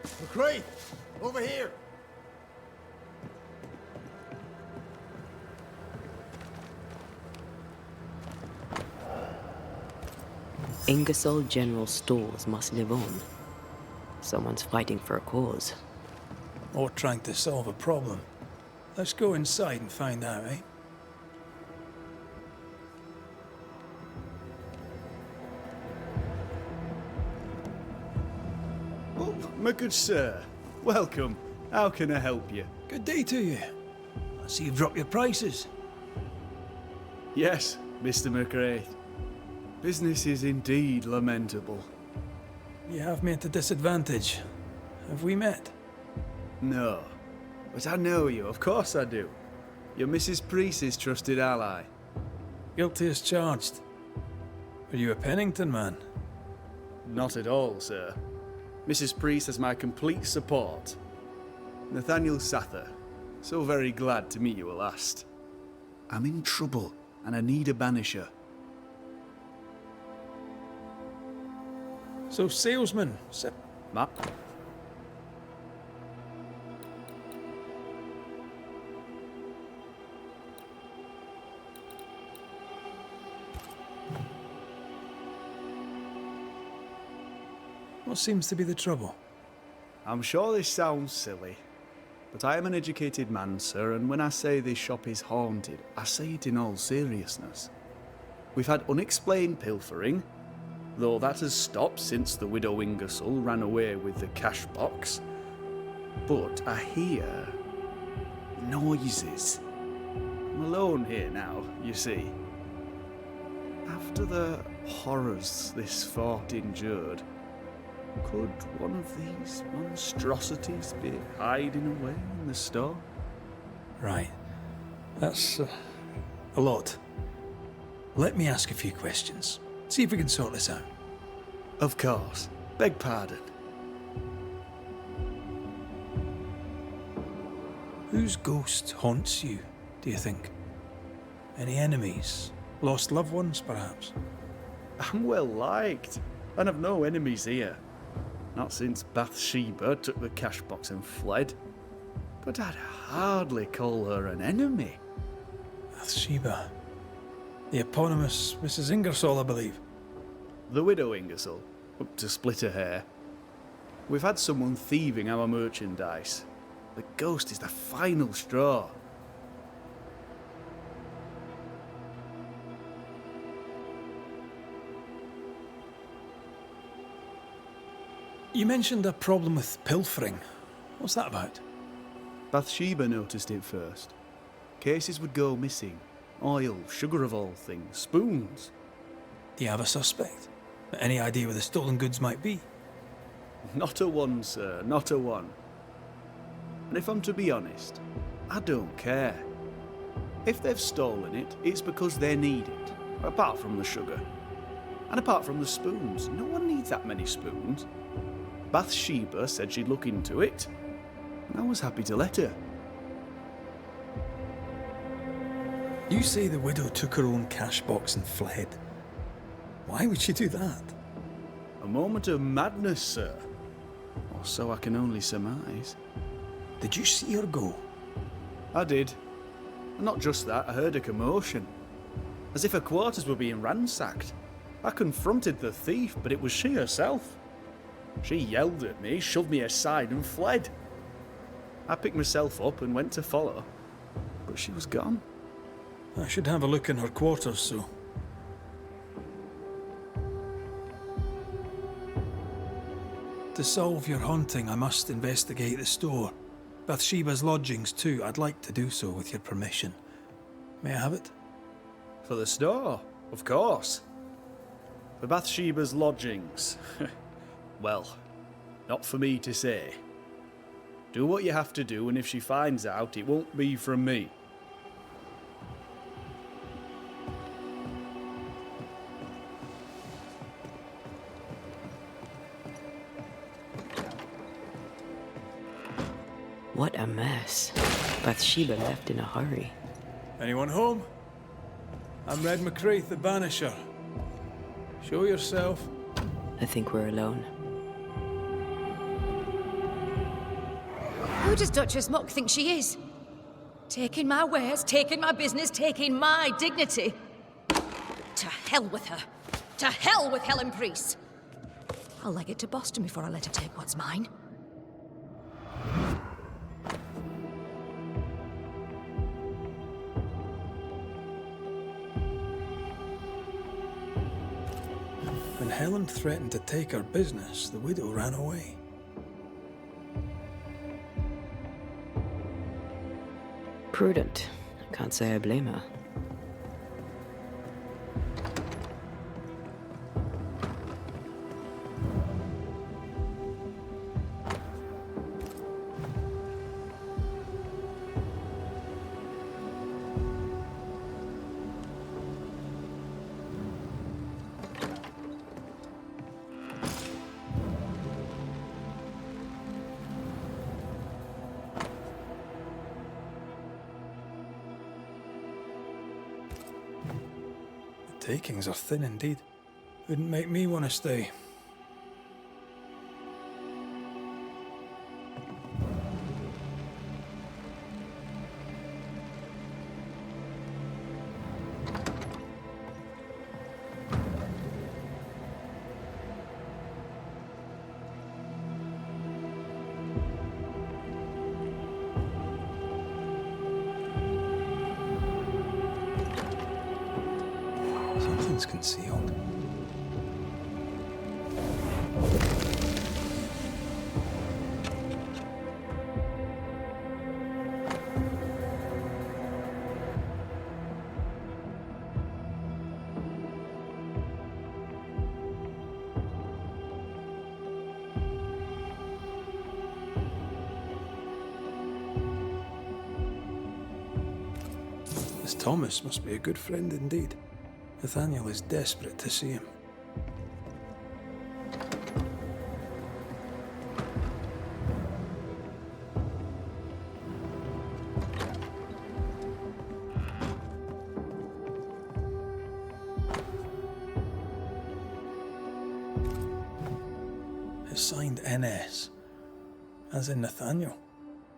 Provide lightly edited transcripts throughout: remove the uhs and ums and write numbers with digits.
McCrae, over here! Ingersoll General Stores must live on. Someone's fighting for a cause. Or trying to solve a problem. Let's go inside and find out, eh? Oh, my good sir. Welcome. How can I help you? Good day to you. I see you've dropped your prices. Yes, Mr. McRae. Business is indeed lamentable. You have me at a disadvantage. Have we met? No. But I know you, of course I do. You're Mrs. Priest's trusted ally. Guilty as charged. Are you a Pennington man? Not at all, sir. Mrs. Priest has my complete support. Nathaniel Sather. So very glad to meet you at last. I'm in trouble, and I need a banisher. So, salesman, Matt? what seems to be the trouble? I'm sure this sounds silly, but I am an educated man, sir, and when I say this shop is haunted, I say it in all seriousness. We've had unexplained pilfering, though that has stopped since the widow Ingersoll ran away with the cash box. But I hear noises. I'm alone here now, you see. After the horrors this fort endured, could one of these monstrosities be hiding away in the store? Right. That's a lot. Let me ask a few questions. See if we can sort this out. Of course. Beg pardon. Whose ghost haunts you, do you think? Any enemies? Lost loved ones, perhaps? I'm well liked, and I've no enemies here. Not since Bathsheba took the cash box and fled. But I'd hardly call her an enemy. Bathsheba. The eponymous Mrs. Ingersoll, I believe. The widow Ingersoll, up to split her hair. We've had someone thieving our merchandise. The ghost is the final straw. You mentioned a problem with pilfering. What's that about? Bathsheba noticed it first. Cases would go missing. Oil, sugar of all things, spoons. Do you have a suspect? Any idea where the stolen goods might be? Not a one, sir, not a one. And if I'm to be honest, I don't care. If they've stolen it, it's because they need it. Apart from the sugar. And apart from the spoons, no one needs that many spoons. Bathsheba said she'd look into it, and I was happy to let her. You say the widow took her own cash box and fled. Why would she do that? A moment of madness, sir. Or so I can only surmise. Did you see her go? I did. And not just that, I heard a commotion. As if her quarters were being ransacked. I confronted the thief, but it was she herself. She yelled at me, shoved me aside and fled. I picked myself up and went to follow, but she was gone. I should have a look in her quarters, so. To solve your haunting, I must investigate the store. Bathsheba's lodgings too. I'd like to do so with your permission. May I have it? For the store, of course. For Bathsheba's lodgings. Well, not for me to say. Do what you have to do, and if she finds out, it won't be from me. What a mess. Bathsheba left in a hurry. Anyone home? I'm Red McCrae, the Banisher. Show yourself. I think we're alone. Who does Duchess Muck think she is? Taking my wares, taking my business, taking my dignity. To hell with her. To hell with Helen Priest. I'll leg it to Boston before I let her take what's mine. When Helen threatened to take her business, the widow ran away. Prudent. Can't say I blame her. Takings are thin indeed. Wouldn't make me want to stay. Something's concealed. This Thomas must be a good friend indeed. Nathaniel is desperate to see him. It's signed NS, as in Nathaniel.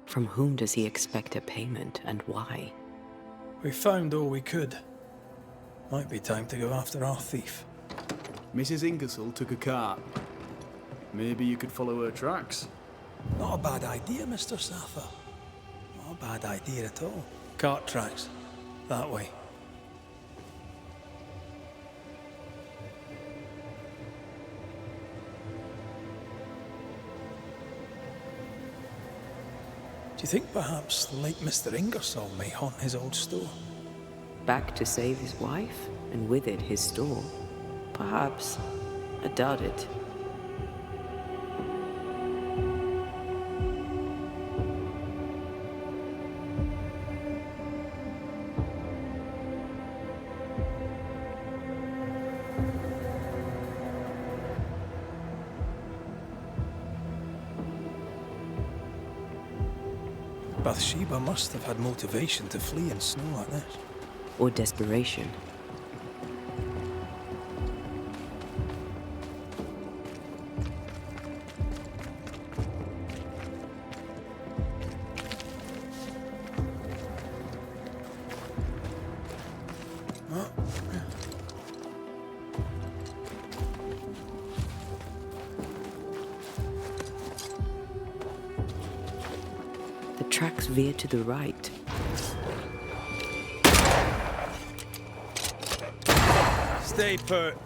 From whom does he expect a payment, and why? We found all we could. Might be time to go after our thief. Mrs. Ingersoll took a cart. Maybe you could follow her tracks. Not a bad idea, Mr. Saffer. Not a bad idea at all. Cart tracks. That way. Do you think perhaps the late Mr. Ingersoll may haunt his old store? Back to save his wife, and with it his store? Perhaps. I doubt it. Bathsheba must have had motivation to flee in snow like this. Or desperation. The tracks veer to the right. Stay put.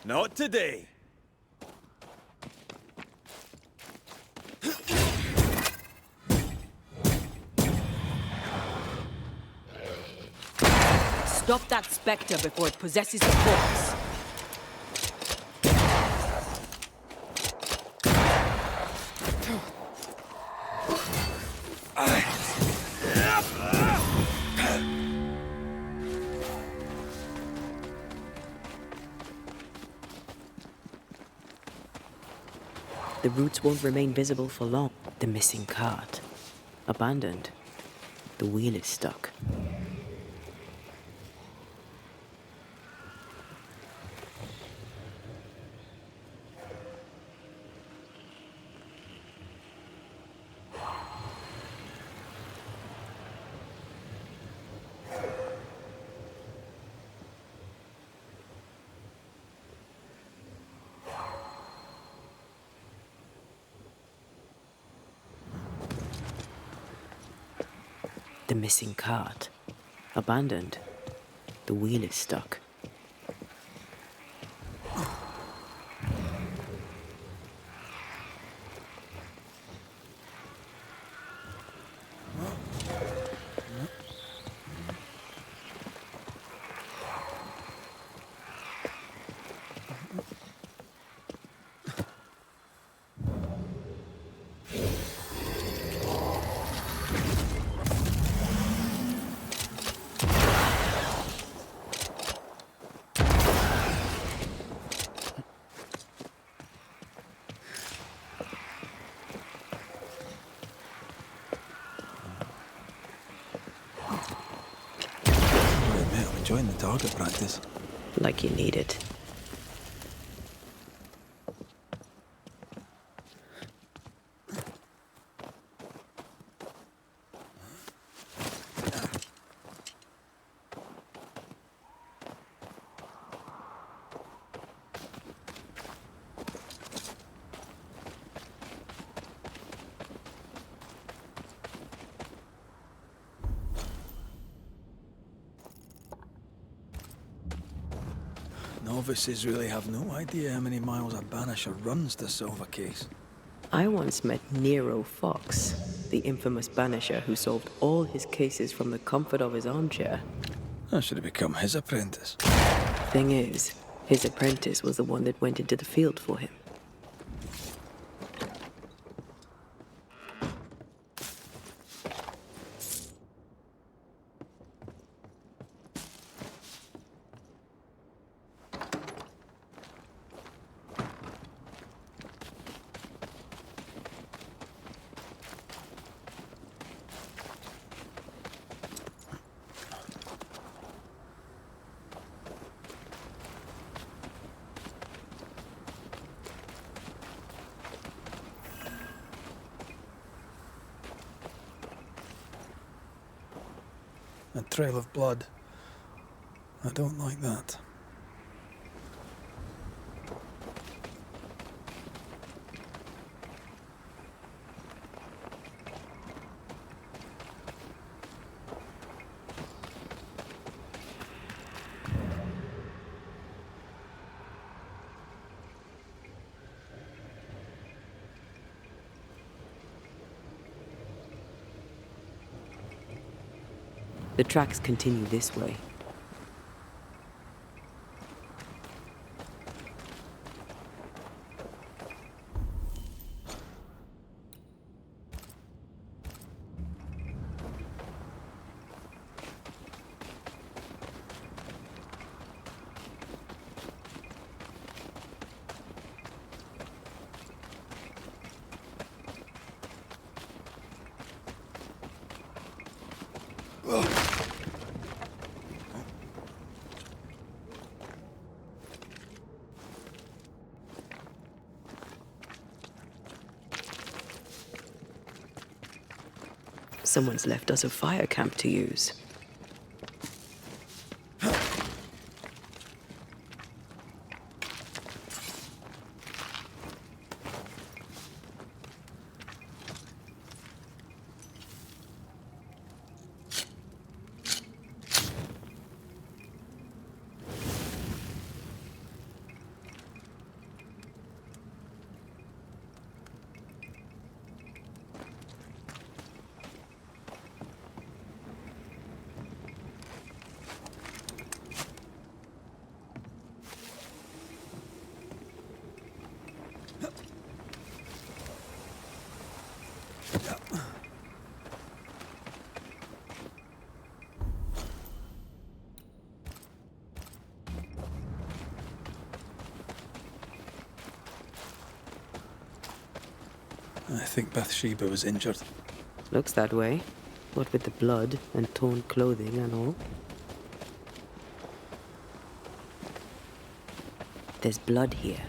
Not today. Stop that spectre before it possesses the corpse. The roots won't remain visible for long. The missing cart. Abandoned. The wheel is stuck. The missing cart. Abandoned. The wheel is stuck. I'm enjoying the target practice. Like you need it. Novices really have no idea how many miles a banisher runs to solve a case. I once met Nero Fox, the infamous banisher who solved all his cases from the comfort of his armchair. I should have become his apprentice. Thing is, his apprentice was the one that went into the field for him. A trail of blood. I don't like that. The tracks continue this way. Someone's left us a fire camp to use. I think Bathsheba was injured. Looks that way. What with the blood and torn clothing and all. There's blood here.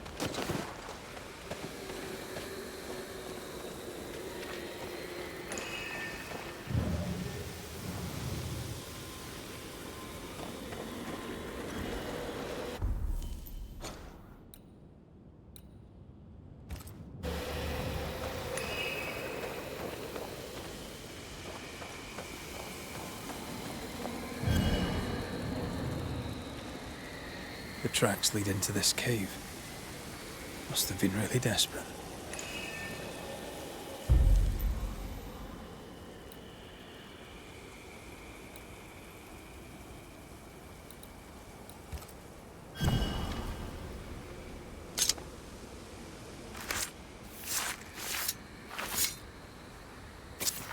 The tracks lead into this cave. Must have been really desperate.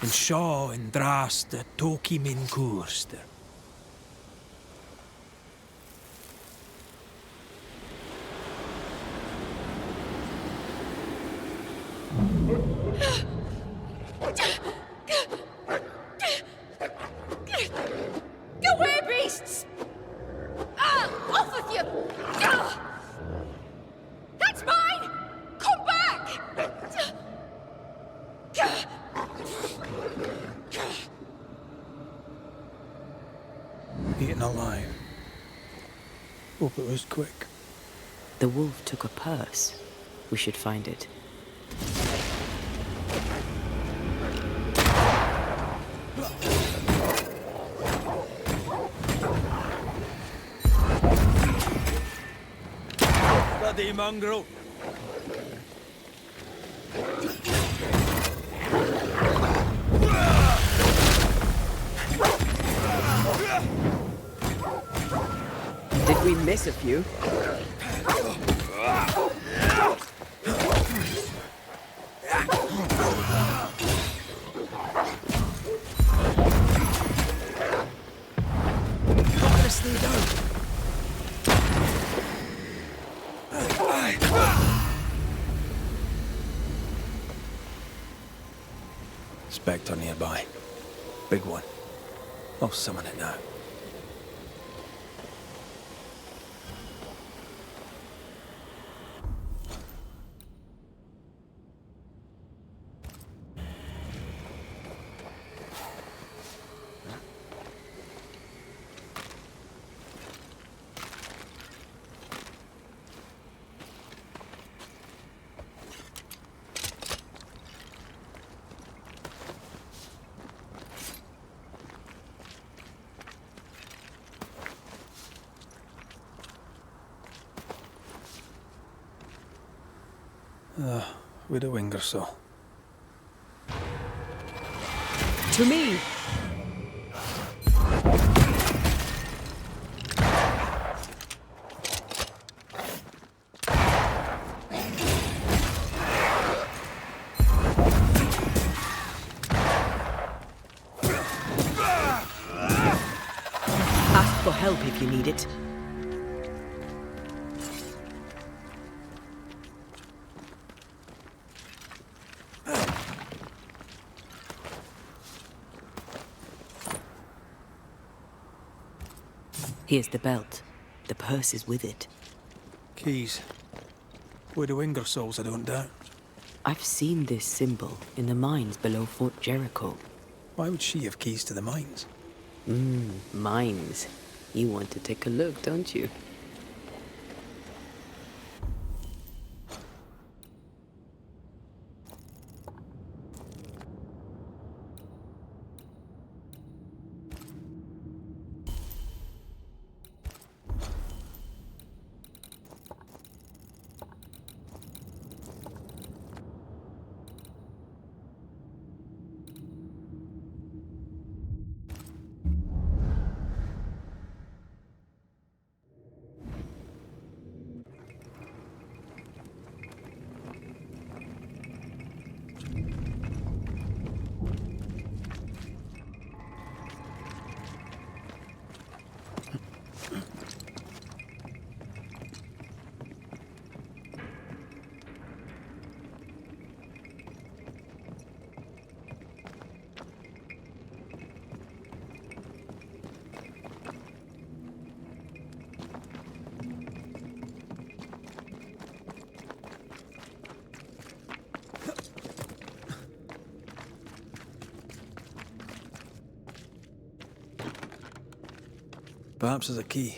And Shaw and Drast the Toki Min Kurster. Go away, beasts! Off with you! That's mine! Come back! Eaten alive. Hope it was quick. The wolf took a purse. We should find it. Bloody mongrel! Did we miss a few? Spectre nearby. Big one. I'll summon it now. Widow Ingersoll. To me! Ask for help if you need it. Here's the belt. The purse is with it. Keys. Widow Ingersoll's, I don't doubt. I've seen this symbol in the mines below Fort Jericho. Why would she have keys to the mines? Mines. You want to take a look, don't you? perhaps as a key.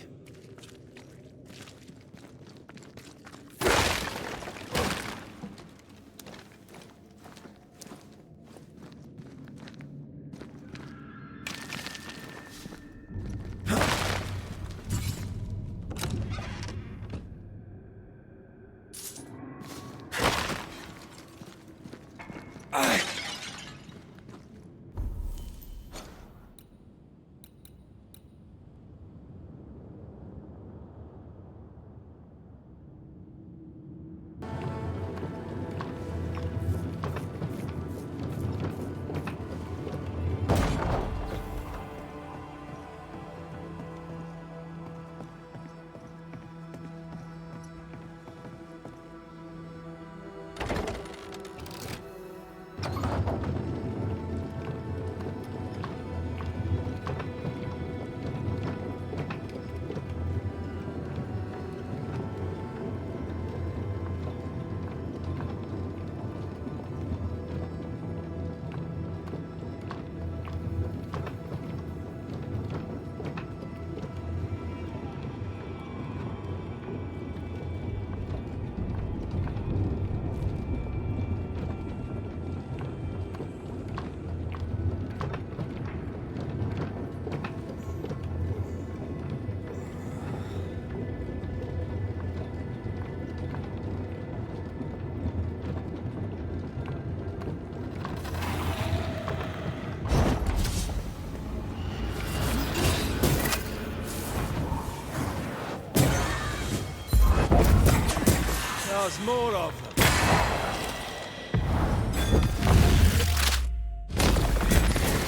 There's more of them.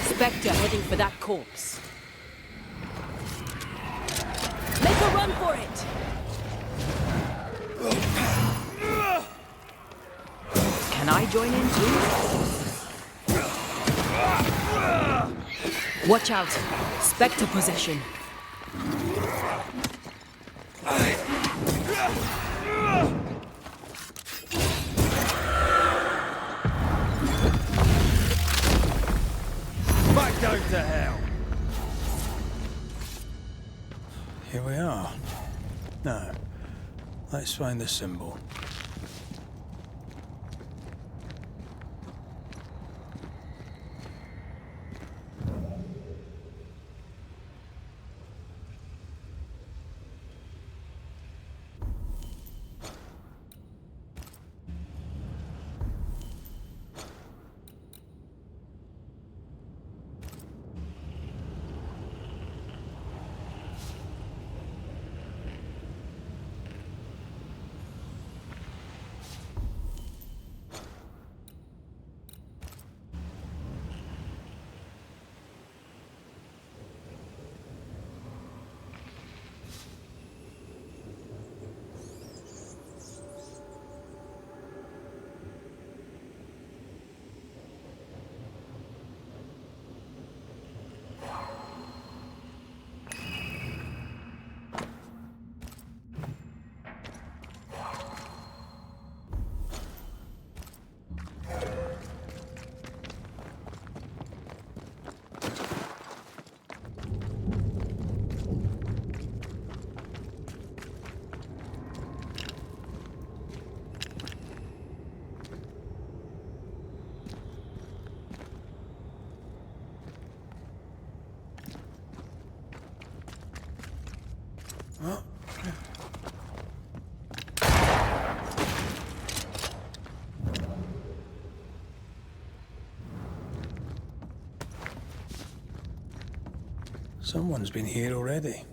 Spectre heading for that corpse. Make a run for it! Can I join in too? Watch out! Spectre possession. Back down to hell. Here we are. Now, let's find the symbol. Someone's been here already.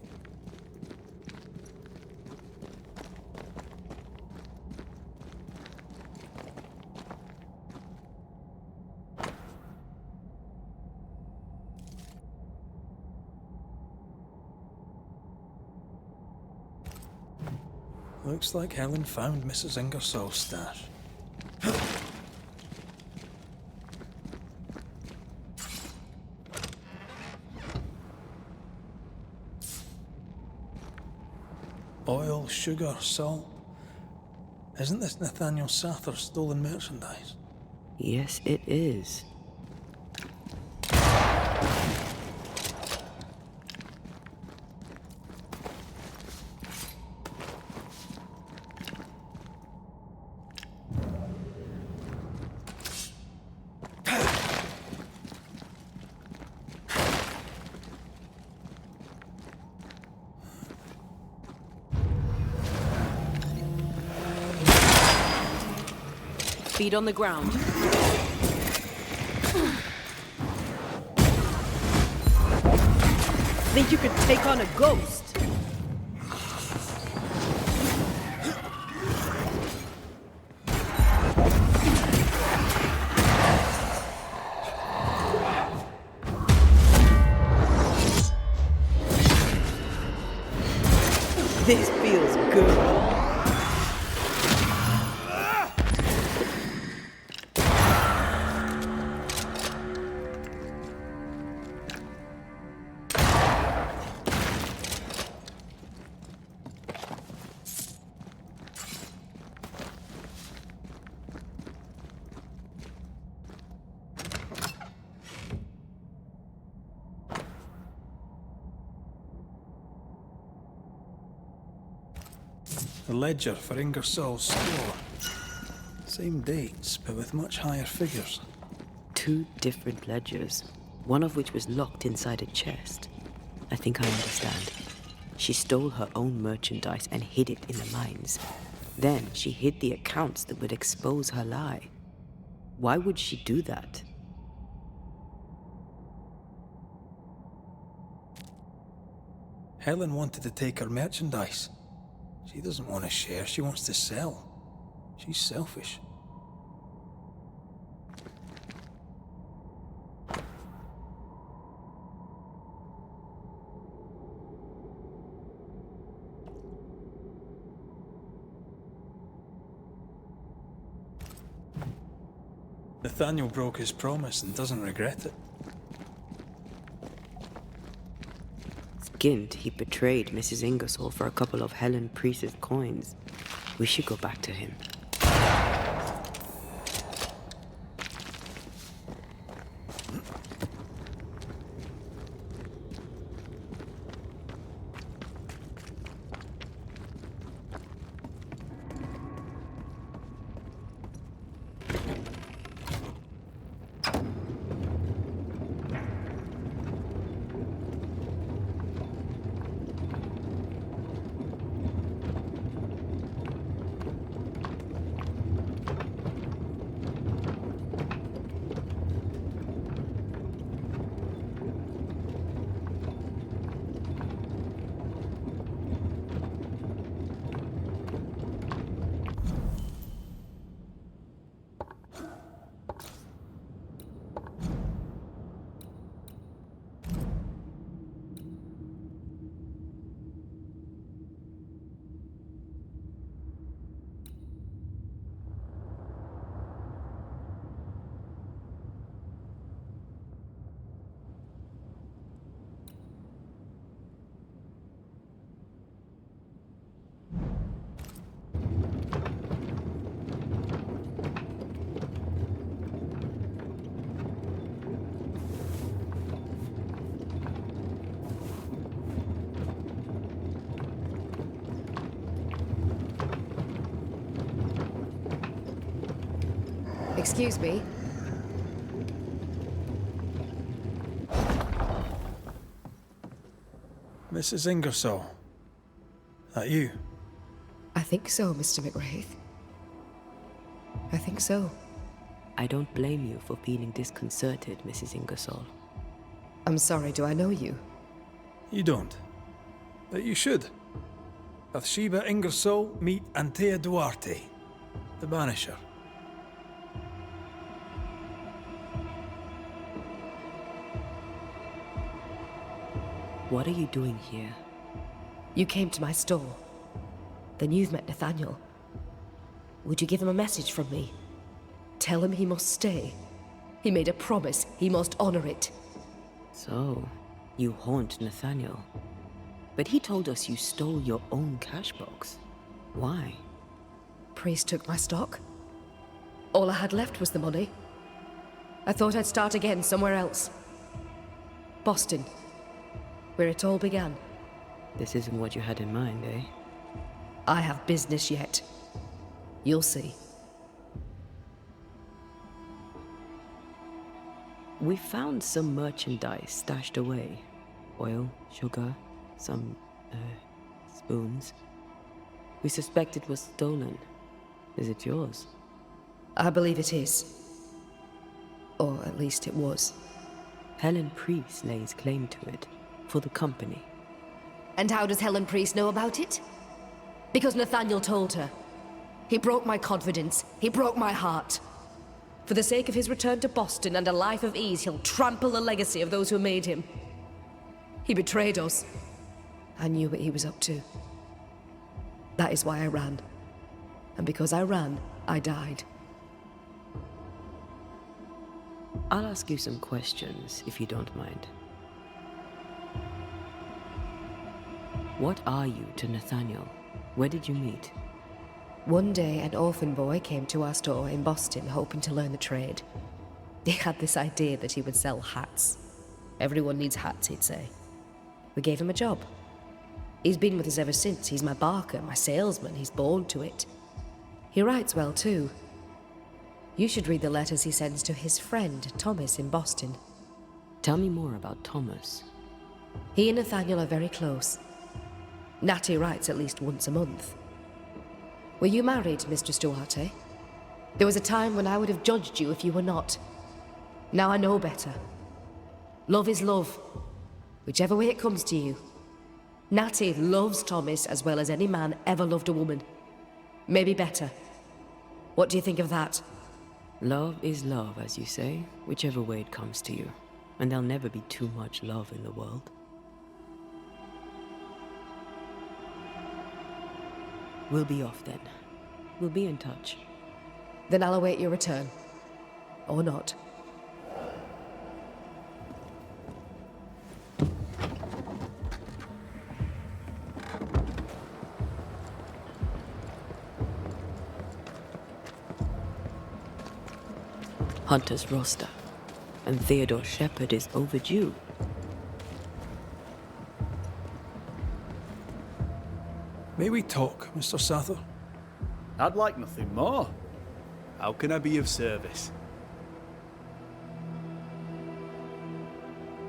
Looks like Helen found Mrs. Ingersoll's stash. Oil, sugar, salt. Isn't this Nathaniel Sather's stolen merchandise? Yes, it is. Feet on the ground. Think you could take on a ghost? This feels good. The ledger for Ingersoll's store. Same dates, but with much higher figures. 2 different ledgers, one of which was locked inside a chest. I think I understand. She stole her own merchandise and hid it in the mines. Then she hid the accounts that would expose her lie. Why would she do that? Helen wanted to take her merchandise. She doesn't want to share, she wants to sell. She's selfish. Nathaniel broke his promise and doesn't regret it. Skint, he betrayed Mrs. Ingersoll for a couple of Helen Priest's coins. We should go back to him. Excuse me. Mrs. Ingersoll. That you? I think so, Mr. McWraith. I think so. I don't blame you for feeling disconcerted, Mrs. Ingersoll. I'm sorry, do I know you? You don't. But you should. Bathsheba Ingersoll, meet Antea Duarte, the Banisher. What are you doing here? You came to my store. Then you've met Nathaniel. Would you give him a message from me? Tell him he must stay. He made a promise. He must honor it. So, you haunt Nathaniel. But he told us you stole your own cash box. Why? Priest took my stock. All I had left was the money. I thought I'd start again somewhere else. Boston. Where it all began. This isn't what you had in mind, eh? I have business yet. You'll see. We found some merchandise stashed away. Oil, sugar, some, spoons. We suspect it was stolen. Is it yours? I believe it is. Or at least it was. Helen Priest lays claim to it, for the company. And how does Helen Priest know about it? Because Nathaniel told her. He broke my confidence. He broke my heart. For the sake of his return to Boston and a life of ease, he'll trample the legacy of those who made him. He betrayed us. I knew what he was up to. That is why I ran. And because I ran, I died. I'll ask you some questions, if you don't mind. What are you to Nathaniel? Where did you meet? One day, an orphan boy came to our store in Boston hoping to learn the trade. He had this idea that he would sell hats. Everyone needs hats, he'd say. We gave him a job. He's been with us ever since. He's my barker, my salesman. He's born to it. He writes well, too. You should read the letters he sends to his friend, Thomas, in Boston. Tell me more about Thomas. He and Nathaniel are very close. Natty writes at least once a month. Were you married, Mr. Stuarte? There was a time when I would have judged you if you were not. Now I know better. Love is love, whichever way it comes to you. Natty loves Thomas as well as any man ever loved a woman. Maybe better. What do you think of that? Love is love, as you say, whichever way it comes to you. And there'll never be too much love in the world. We'll be off then. We'll be in touch. Then I'll await your return. Or not. Hunter's roster. And Theodore Shepard is overdue. May we talk, Mr. Sather? I'd like nothing more. How can I be of service?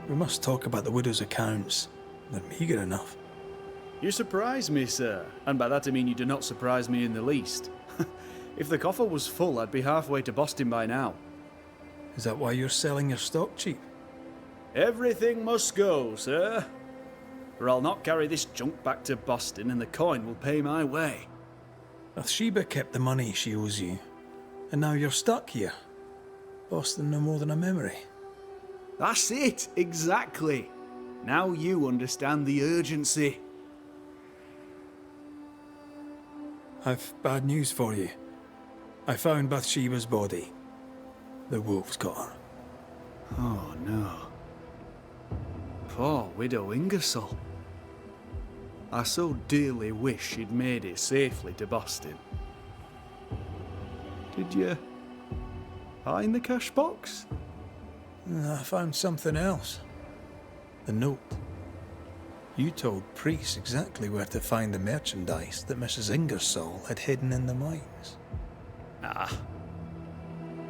We must talk about the widow's accounts. They're meagre enough. You surprise me, sir. And by that I mean you do not surprise me in the least. If the coffer was full, I'd be halfway to Boston by now. Is that why you're selling your stock cheap? Everything must go, sir. Or I'll not carry this junk back to Boston and the coin will pay my way. Bathsheba kept the money she owes you, and now you're stuck here. Boston no more than a memory. That's it, exactly. Now you understand the urgency. I've bad news for you. I found Bathsheba's body. The wolves got her. Oh no. Poor widow Ingersoll. I so dearly wish she'd made it safely to Boston. Did you find the cash box? I found something else. The note. You told Priest exactly where to find the merchandise that Mrs. Ingersoll had hidden in the mines.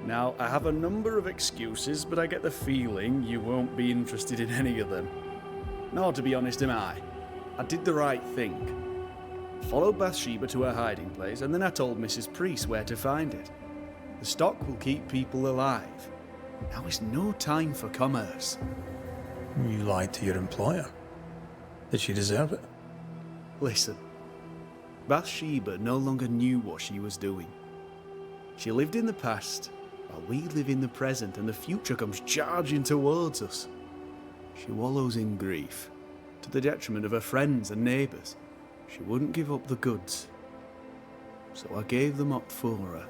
Now, I have a number of excuses, but I get the feeling you won't be interested in any of them. Nor, to be honest, am I. I did the right thing. Followed Bathsheba to her hiding place, and then I told Mrs. Priest where to find it. The stock will keep people alive. Now is no time for commerce. You lied to your employer. Did she deserve it? Listen, Bathsheba no longer knew what she was doing. She lived in the past, while we live in the present, and the future comes charging towards us. She wallows in grief, to the detriment of her friends and neighbours. She wouldn't give up the goods, so I gave them up for her.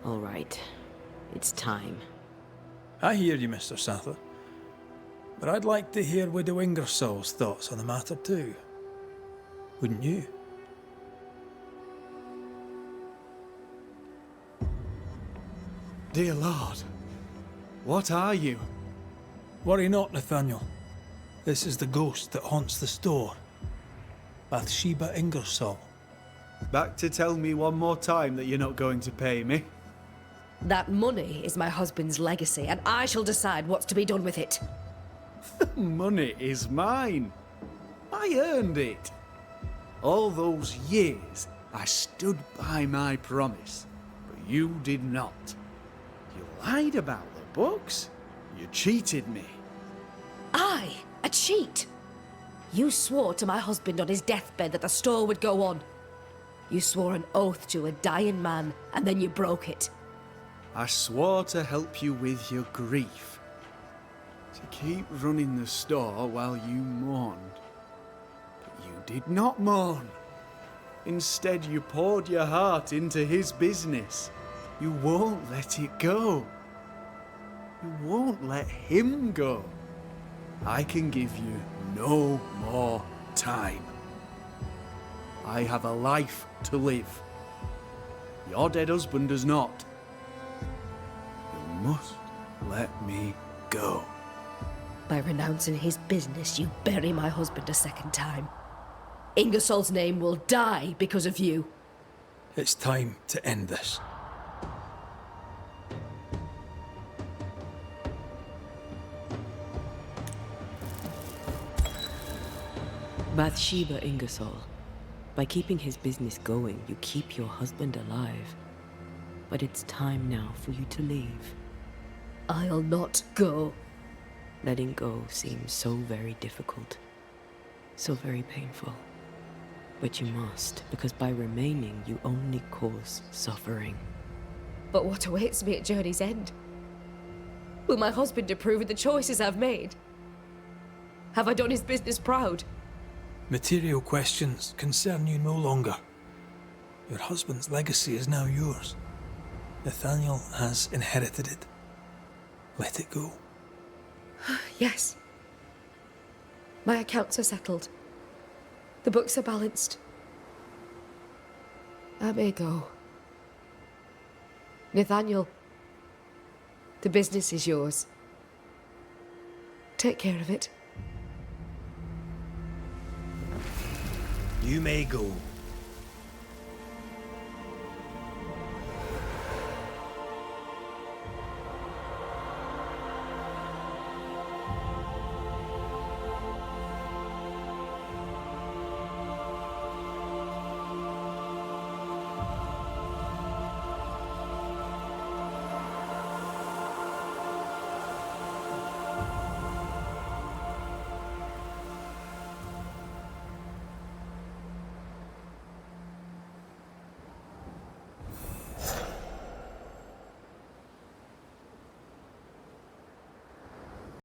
All right. It's time. I hear you, Mr. Sather. But I'd like to hear Widow Ingersoll's thoughts on the matter too. Wouldn't you? Dear Lord, what are you? Worry not, Nathaniel. This is the ghost that haunts the store. Bathsheba Ingersoll. Back to tell me one more time that you're not going to pay me? That money is my husband's legacy, and I shall decide what's to be done with it. Money is mine. I earned it. All those years, I stood by my promise. But You did not. You lied about the books. You cheated me. I? A cheat? You swore to my husband on his deathbed that the store would go on. You swore an oath to a dying man, and then you broke it. I swore to help you with your grief. To keep running the store while you mourned. But you did not mourn. Instead, you poured your heart into his business. You won't let it go. You won't let him go. I can give you no more time. I have a life to live. Your dead husband does not. You must let me go. By renouncing his business, you bury my husband a second time. Ingersoll's name will die because of you. It's time to end this. Bathsheba Ingersoll. By keeping his business going, you keep your husband alive. But it's time now for you to leave. I'll not go. Letting go seems so very difficult. So very painful. But you must, because by remaining, you only cause suffering. But what awaits me at journey's end? Will my husband approve of the choices I've made? Have I done his business proud? Material questions concern you no longer. Your husband's legacy is now yours. Nathaniel has inherited it. Let it go. Yes. My accounts are settled. The books are balanced. I may go. Nathaniel, the business is yours. Take care of it. You may go.